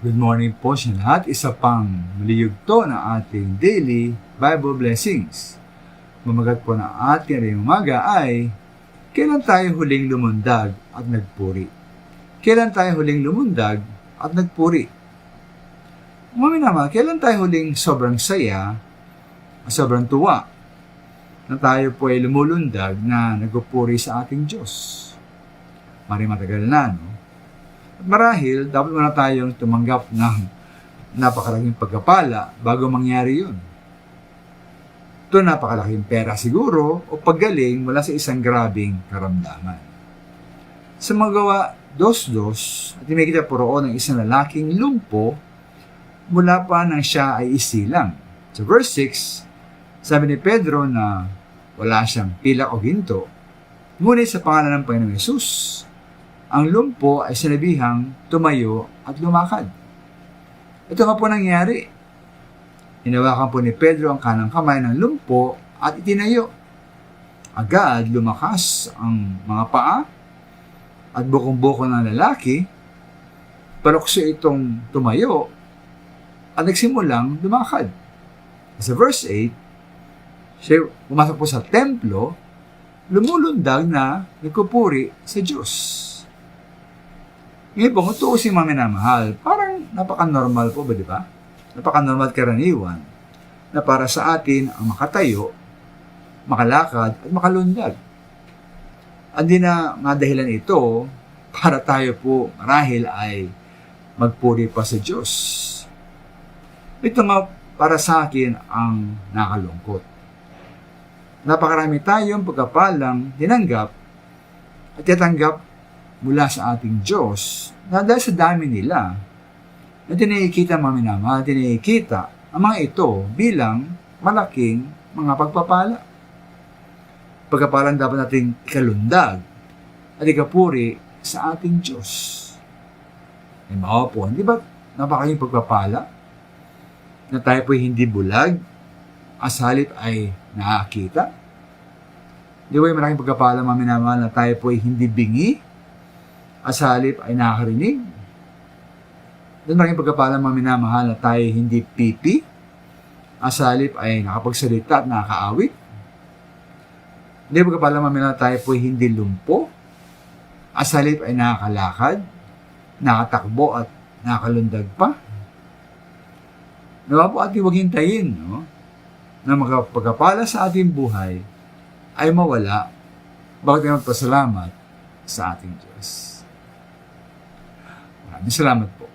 Good morning po sa lahat. Isa pang maliyugto na ating daily Bible blessings. Mamagat po na ating rin umaga ay, kailan tayo huling lumundag at nagpuri? Kailan tayo huling lumundag at nagpuri? Naman, kailan tayo huling sobrang saya, sobrang tuwa, na tayo po ay lumulundag na nagpupuri sa ating Diyos? Matagal na, no? At marahil, dapat muna tayong tumanggap ng napakalaking pagkapala bago mangyari yun. Ito napakalaking pera siguro o paggaling mula sa isang grabing karamdaman. Sa magawa 2:2, at may kita po roon ng isang lalaking lumpo mula pa nang siya ay isilang. Sa verse 6, sabi ni Pedro na wala siyang pilak o ginto, ngunit sa pangalan ng Panginoong Hesus, ang lumpo ay sinabihang tumayo at lumakad. Ito nga po nangyari. Hinawakan po ni Pedro ang kanang kamay ng lumpo at itinayo. Agad lumakas ang mga paa at bukong-buko ng lalaki. Palukso itong tumayo at nagsimulang lumakad. Sa verse 8, siya pumasok po sa templo, lumulundag na nagpupuri sa Diyos. Ngayon po, kung tuusin mga minamahal, parang napaka-normal po ba, di ba? Napaka-normal karaniwan na para sa atin ang makatayo, makalakad at makalundag. Hindi na nga dahilan ito para tayo po marahil ay magpuri pa sa Diyos. Ito nga para sa akin ang nakalungkot. Napakarami tayong pagkapalang tinanggap at tatanggap mula sa ating Diyos na dahil sa dami nila na tinakikita maminamahal, tinakikita ang mga ito bilang malaking mga pagpapala. Pagkapalang dapat nating ikalundag at ikapuri sa ating Diyos. Ay po, hindi ba napakaling pagpapala na tayo po hindi bulag as halip ay nakakita? Di ba yung malaking pagpapala maminamahal na tayo po ay hindi bingi as halip ay nakakarinig? Doon maraming pagkapalang mga minamahal na tayo hindi pipi, as halip ay nakapagsalita at nakakaawit? Hindi pagkapalang mga minamahal na tayo po hindi lumpo, as halip ay nakakalakad, nakatakbo at nakakalundag pa? Nawa po ating huwag hintayin, no? Na magpagkapala sa ating buhay ay mawala bago tayo magpasalamat sa ating Diyos. Maraming salamat po.